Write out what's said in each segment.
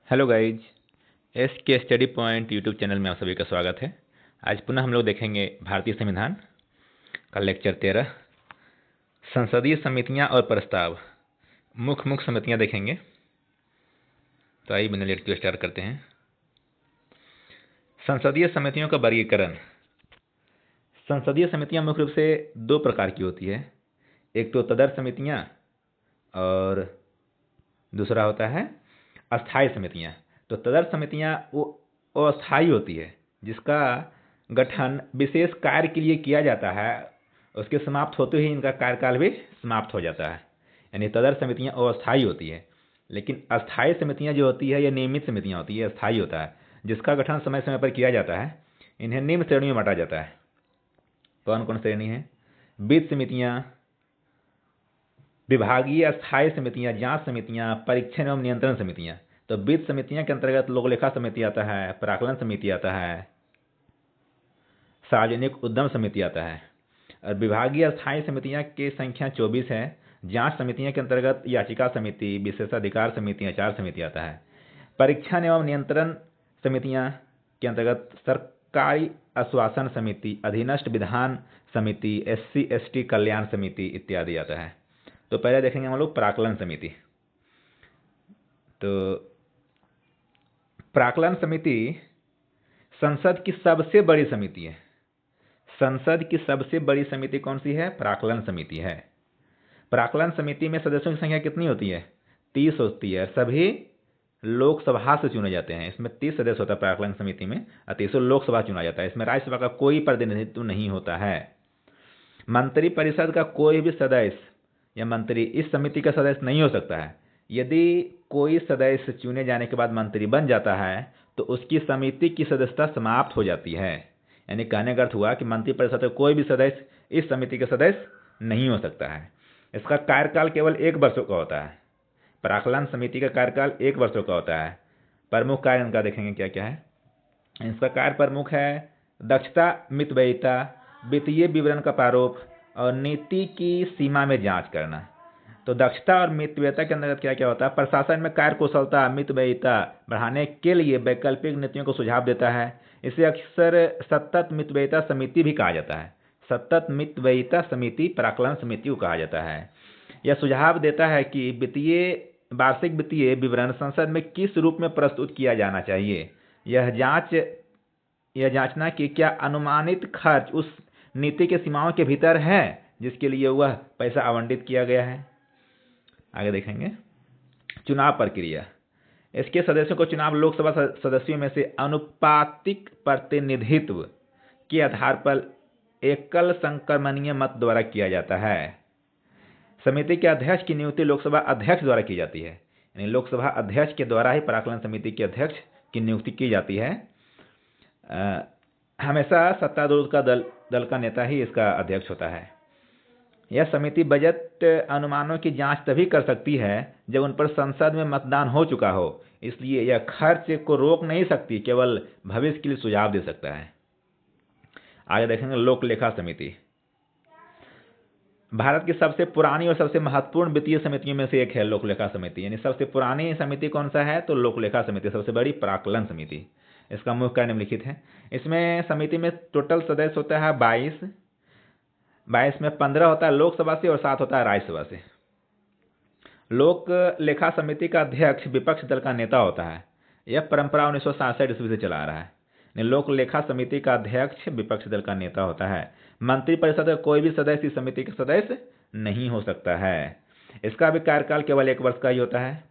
Hello guys, S के study point YouTube channel में आप सभी का स्वागत है। आज पुनः हम लोग देखेंगे भारतीय संविधान का लेक्चर 13 संसदीय समितियां और प्रस्ताव। मुख्य समितियां देखेंगे। तो आइए बिना लेट के स्टार्ट करते हैं। संसदीय समितियों का वर्गीकरण। संसदीय समितियां मुख्य रूप से दो प्रकार की होती है। एक तो तदर्थ समितियां और दूसरा होता है अस्थायी समितियां। तो तदर्थ समितियां वो अस्थायी होती है जिसका गठन विशेष कार्य के लिए किया जाता है, उसके समाप्त होते ही इनका कार्यकाल भी समाप्त हो जाता है। यानी तदर्थ समितियां अस्थायी होती है। लेकिन अस्थायी समितियां जो होती है ये नियमित समितियां होती है, अस्थायी होता है जिसका गठन समय समय पर किया जाता है। इन्हें निम्न श्रेणी में बांटा जाता है। कौन कौन श्रेणी है? वित्त समितियां, विभागीय अस्थायी समितियां, जांच समितियां, परीक्षण एवं नियंत्रण समितियां। तो वित्त समितियां के अंतर्गत लोक लेखा समिति आता है, प्राक्कलन समिति आता है, सार्वजनिक उद्यम समिति आता है। और विभागीय अस्थायी समितियां की संख्या 24 है। जांच समितियां के अंतर्गत याचिका समिति, विशेषाधिकार समिति, आचार समिति आता है। परीक्षण एवं नियंत्रण समितियां के अंतर्गत सरकारी आश्वासन समिति, अधीनस्थ विधान समिति, SC/ST कल्याण समिति इत्यादि आता है। तो पहले देखेंगे हम लोग प्राक्कलन समिति। तो प्राक्कलन समिति संसद की सबसे बड़ी समिति है। संसद की सबसे बड़ी समिति कौन सी है? प्राक्कलन समिति है। प्राक्कलन समिति में सदस्यों की संख्या कितनी होती है? 30 होती है। सभी लोकसभा से चुने जाते हैं। इसमें 30 सदस्य होता है प्राक्कलन समिति में, और 30 लोकसभा चुना जाता है। इसमें राज्यसभा का कोई प्रतिनिधित्व नहीं होता है। मंत्रिपरिषद का कोई भी सदस्य या मंत्री इस समिति का सदस्य नहीं हो सकता है। यदि कोई सदस्य चुने जाने के बाद मंत्री बन जाता है तो उसकी समिति की सदस्यता समाप्त हो जाती है। यानी कहने का अर्थ हुआ कि मंत्रिपरिषद का कोई भी सदस्य इस समिति का सदस्य नहीं हो सकता है। इसका कार्यकाल केवल 1 वर्ष का होता है। प्राक्कलन समिति का कार्यकाल 1 वर्ष का होता है। प्रमुख कार्य इनका देखेंगे क्या क्या है। इसका कार्य प्रमुख है दक्षता, मितव्ययिता, वित्तीय विवरण का प्रारूप और नीति की सीमा में जांच करना। तो दक्षता और मितव्ययिता के अंतर्गत क्या क्या होता है? प्रशासन में कार्य कुशलता, मितव्ययिता बढ़ाने के लिए वैकल्पिक नीतियों को सुझाव देता है। इसे अक्सर सतत मितव्ययिता समिति भी कहा जाता है। सतत मितव्ययिता समिति प्राक्कलन समिति को कहा जाता है। यह सुझाव देता है कि वार्षिक वित्तीय विवरण संसद में किस रूप में प्रस्तुत किया जाना चाहिए। यह जांचना कि क्या अनुमानित खर्च उस नीति के सीमाओं के भीतर है जिसके लिए वह पैसा आवंटित किया गया है। आगे देखेंगे चुनाव प्रक्रिया। इसके सदस्यों को चुनाव लोकसभा सदस्यों में से अनुपातिक प्रतिनिधित्व के आधार पर एकल संक्रमणीय मत द्वारा किया जाता है। समिति के अध्यक्ष की नियुक्ति लोकसभा अध्यक्ष द्वारा की जाती है। यानी लोकसभा अध्यक्ष के द्वारा ही प्राक्कलन समिति के अध्यक्ष की नियुक्ति की जाती है। हमेशा सत्तारूढ़ का दल का नेता ही इसका अध्यक्ष होता है। यह समिति बजट अनुमानों की जांच तभी कर सकती है जब उन पर संसद में मतदान हो चुका हो। इसलिए यह खर्च को रोक नहीं सकती, केवल भविष्य के लिए सुझाव दे सकता है। आगे देखेंगे लोक लेखा समिति। भारत की सबसे पुरानी और सबसे महत्वपूर्ण वित्तीय समितियों में से एक है लोक लेखा समिति। यानी सबसे पुरानी समिति कौन सा है? तो लोक लेखा समिति। सबसे बड़ी प्राक्कलन समिति। इसका मुख्य कार्य निम्नलिखित है। इसमें समिति में टोटल सदस्य होता है 22 में 15 होता है लोकसभा से और 7 होता है राज्यसभा से। लोक लेखा समिति का अध्यक्ष विपक्ष दल का नेता होता है। यह परंपरा 1967 ईस्वी से चला आ रहा है। लोक लेखा समिति का अध्यक्ष विपक्ष दल का नेता होता है। मंत्रिपरिषद का कोई भी सदस्य इस समिति का सदस्य नहीं हो सकता है। इसका भी कार्यकाल केवल 1 वर्ष का ही होता है।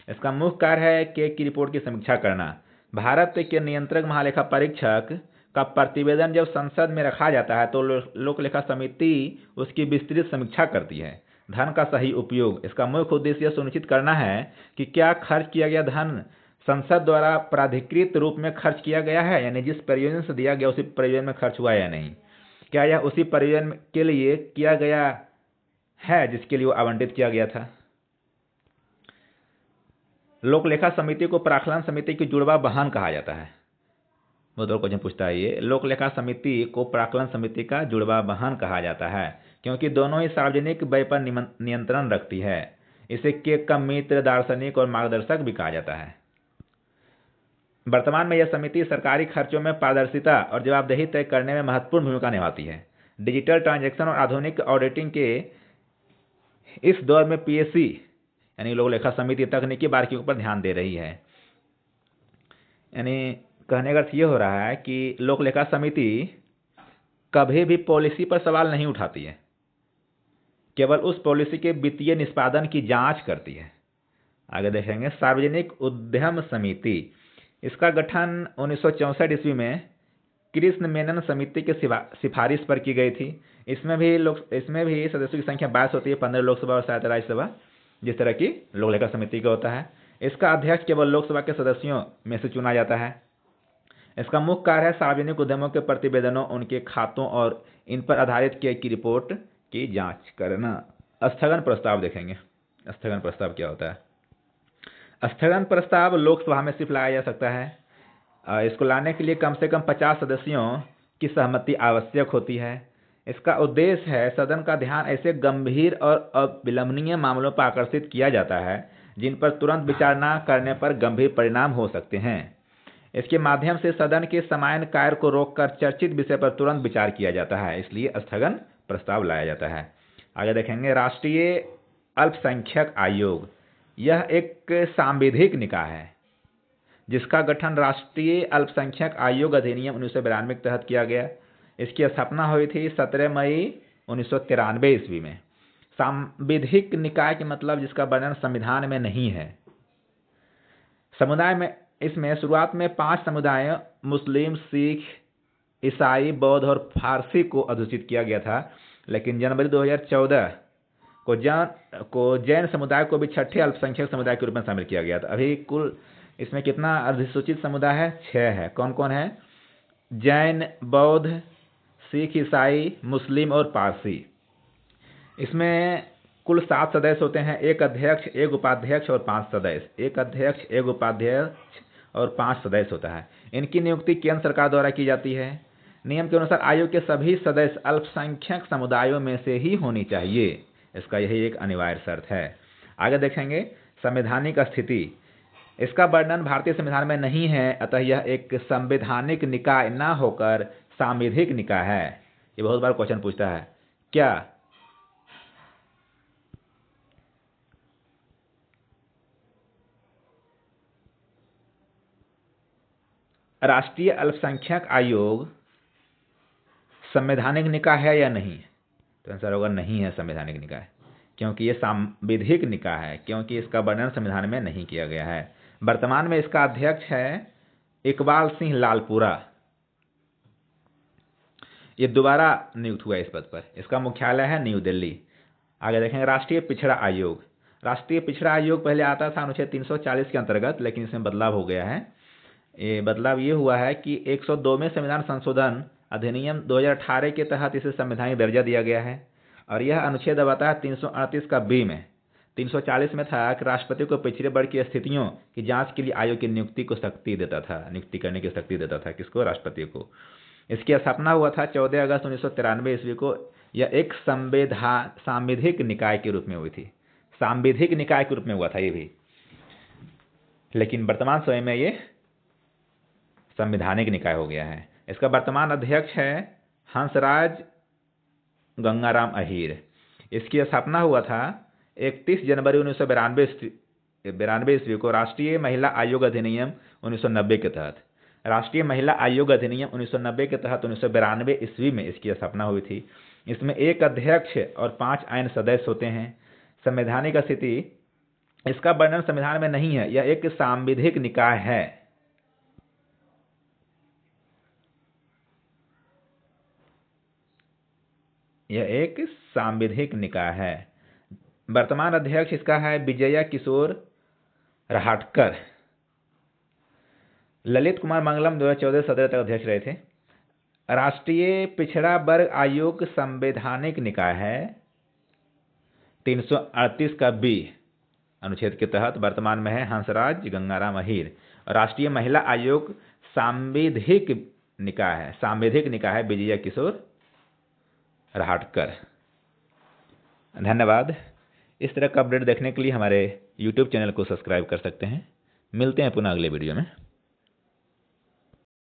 इसका मुख्य कार्य है केक की रिपोर्ट की समीक्षा करना। भारत के नियंत्रक महालेखा परीक्षक का प्रतिवेदन जब संसद में रखा जाता है तो लोक लेखा समिति उसकी विस्तृत समीक्षा करती है। धन का सही उपयोग। इसका मुख्य उद्देश्य यह सुनिश्चित करना है कि क्या खर्च किया गया धन संसद द्वारा प्राधिकृत रूप में खर्च किया गया है, यानी जिस प्रयोजन से दिया गया उसी प्रयोजन में खर्च हुआ है या नहीं। क्या यह उसी प्रयोजन के लिए किया गया है जिसके लिए वो आवंटित किया गया था। लोक लेखा समिति को प्राक्कलन समिति की जुड़वा बहन कहा जाता है। वो दो क्वेश्चन पूछता है ये। लोक लेखा समिति को प्राक्कलन समिति का जुड़वा बहन कहा जाता है क्योंकि दोनों ही सार्वजनिक व्यय पर नियंत्रण रखती है। इसे केक का मित्र, दार्शनिक और मार्गदर्शक भी कहा जाता है। वर्तमान में यह समिति सरकारी खर्चों में पारदर्शिता और जवाबदेही तय करने में महत्वपूर्ण भूमिका निभाती है। डिजिटल ट्रांजैक्शन और आधुनिक ऑडिटिंग के इस दौर में पीएससी यानी लोक लेखा समिति तकनीकी बारीकियों पर ध्यान दे रही है। यानी कहने का अर्थ ये हो रहा है कि लोक लेखा समिति कभी भी पॉलिसी पर सवाल नहीं उठाती है, केवल उस पॉलिसी के वित्तीय निष्पादन की जांच करती है। आगे देखेंगे सार्वजनिक उद्यम समिति। इसका गठन 1964 ईस्वी में कृष्ण मेनन समिति के सिफारिश पर की गई थी। इसमें भी सदस्यों की संख्या 22 होती है, 15 लोकसभा और 7 राज्यसभा, जिस तरह की लोक लेखा समिति का होता है। इसका अध्यक्ष केवल लोकसभा के सदस्यों में से चुना जाता है। इसका मुख्य कार्य है सार्वजनिक उद्यमों के प्रतिवेदनों, उनके खातों और इन पर आधारित की रिपोर्ट की जांच करना। स्थगन प्रस्ताव देखेंगे। स्थगन प्रस्ताव क्या होता है? स्थगन प्रस्ताव लोकसभा में सिर्फ लाया जा सकता है। इसको लाने के लिए कम से कम 50 सदस्यों की सहमति आवश्यक होती है। इसका उद्देश्य है सदन का ध्यान ऐसे गंभीर और अविलंबनीय मामलों पर आकर्षित किया जाता है जिन पर तुरंत विचार न करने पर गंभीर परिणाम हो सकते हैं। इसके माध्यम से सदन के सामान्य कार्य को रोककर चर्चित विषय पर तुरंत विचार किया जाता है, इसलिए स्थगन प्रस्ताव लाया जाता है। आगे देखेंगे राष्ट्रीय अल्पसंख्यक आयोग। यह एक सांविधिक निकाय है जिसका गठन राष्ट्रीय अल्पसंख्यक आयोग अधिनियम 1992 के तहत किया गया। इसकी स्थापना हुई थी 17 मई 1993 ईस्वी में। सांविधिक निकाय के मतलब जिसका वर्णन संविधान में नहीं है। समुदाय में इसमें शुरुआत में 5 समुदाय मुस्लिम, सिख, ईसाई, बौद्ध और फारसी को अधिसूचित किया गया था, लेकिन जनवरी 2014 को जैन समुदाय को भी छठे अल्पसंख्यक समुदाय के रूप में शामिल किया गया था। अभी कुल इसमें कितना अधिसूचित समुदाय है? 6 है। कौन कौन है? जैन, बौद्ध, सिख, ईसाई, मुस्लिम और पारसी। इसमें कुल 7 सदस्य होते हैं। एक अध्यक्ष, एक उपाध्यक्ष और 5 सदस्य। एक अध्यक्ष, एक उपाध्यक्ष और 5 सदस्य होता है। इनकी नियुक्ति केंद्र सरकार द्वारा की जाती है। नियम के अनुसार आयोग के सभी सदस्य अल्पसंख्यक समुदायों में से ही होनी चाहिए। इसका यही एक अनिवार्य शर्त है। आगे देखेंगे संवैधानिक स्थिति। इसका वर्णन भारतीय संविधान में नहीं है, अतः यह एक संवैधानिक निकाय न होकर सांविधिक निकाय है। ये बहुत बार क्वेश्चन पूछता है। क्या राष्ट्रीय अल्पसंख्यक आयोग संवैधानिक निकाय है या नहीं? तो आंसर होगा नहीं है संवैधानिक निकाय, क्योंकि ये सांविधिक निकाय है, क्योंकि इसका वर्णन संविधान में नहीं किया गया है। वर्तमान में इसका अध्यक्ष है इकबाल सिंह लालपुरा। ये दोबारा नियुक्त हुआ इस पद पर। इसका मुख्यालय है न्यू दिल्ली। आगे देखेंगे राष्ट्रीय पिछड़ा आयोग। राष्ट्रीय पिछड़ा आयोग पहले आता था अनुच्छेद 340 के अंतर्गत, लेकिन इसमें बदलाव हो गया है। ये बदलाव ये हुआ है कि 102वें संविधान संशोधन अधिनियम 2018 के तहत इसे संवैधानिक दर्जा दिया गया है। और यह अनुच्छेद अब आता है 338 का बी में। 340 में था कि राष्ट्रपति को पिछड़े वर्ग की स्थितियों की जांच के लिए आयोग की नियुक्ति को शक्ति देता था, नियुक्ति करने की शक्ति देता था। किसको? राष्ट्रपति को। इसकी स्थापना हुआ था 14 अगस्त 1993 ईस्वी को। यह एक सांविधिक निकाय के रूप में हुई थी। सांविधिक निकाय के रूप में हुआ था ये भी, लेकिन वर्तमान समय में ये संवैधानिक निकाय हो गया है। इसका वर्तमान अध्यक्ष है हंसराज गंगाराम अहीर। इसकी स्थापना हुआ था 31 जनवरी 1992 ईस्वी को राष्ट्रीय महिला आयोग अधिनियम 1990 के तहत। राष्ट्रीय महिला आयोग अधिनियम 1990 के तहत 1992 ईस्वी में इसकी स्थापना हुई थी। इसमें एक अध्यक्ष और 5 आयन सदस्य होते हैं। संवैधानिक स्थिति। इसका वर्णन संविधान में नहीं है, यह एक सांविधिक निकाय है। यह एक सांविधिक निकाय है। वर्तमान अध्यक्ष इसका है विजया किशोर रहाटकर। ललित कुमार मंगलम 2014-17 तक अध्यक्ष रहे थे। राष्ट्रीय पिछड़ा वर्ग आयोग संवैधानिक निकाय है 338 का बी अनुच्छेद के तहत। वर्तमान में है हंसराज गंगाराम अहीर। राष्ट्रीय महिला आयोग सांविधिक निकाय है। सांविधिक निकाय है विजया किशोर रहाटकर। धन्यवाद। इस तरह का अपडेट देखने के लिए हमारे YouTube चैनल को सब्सक्राइब कर सकते हैं। मिलते हैं पुनः अगले वीडियो में।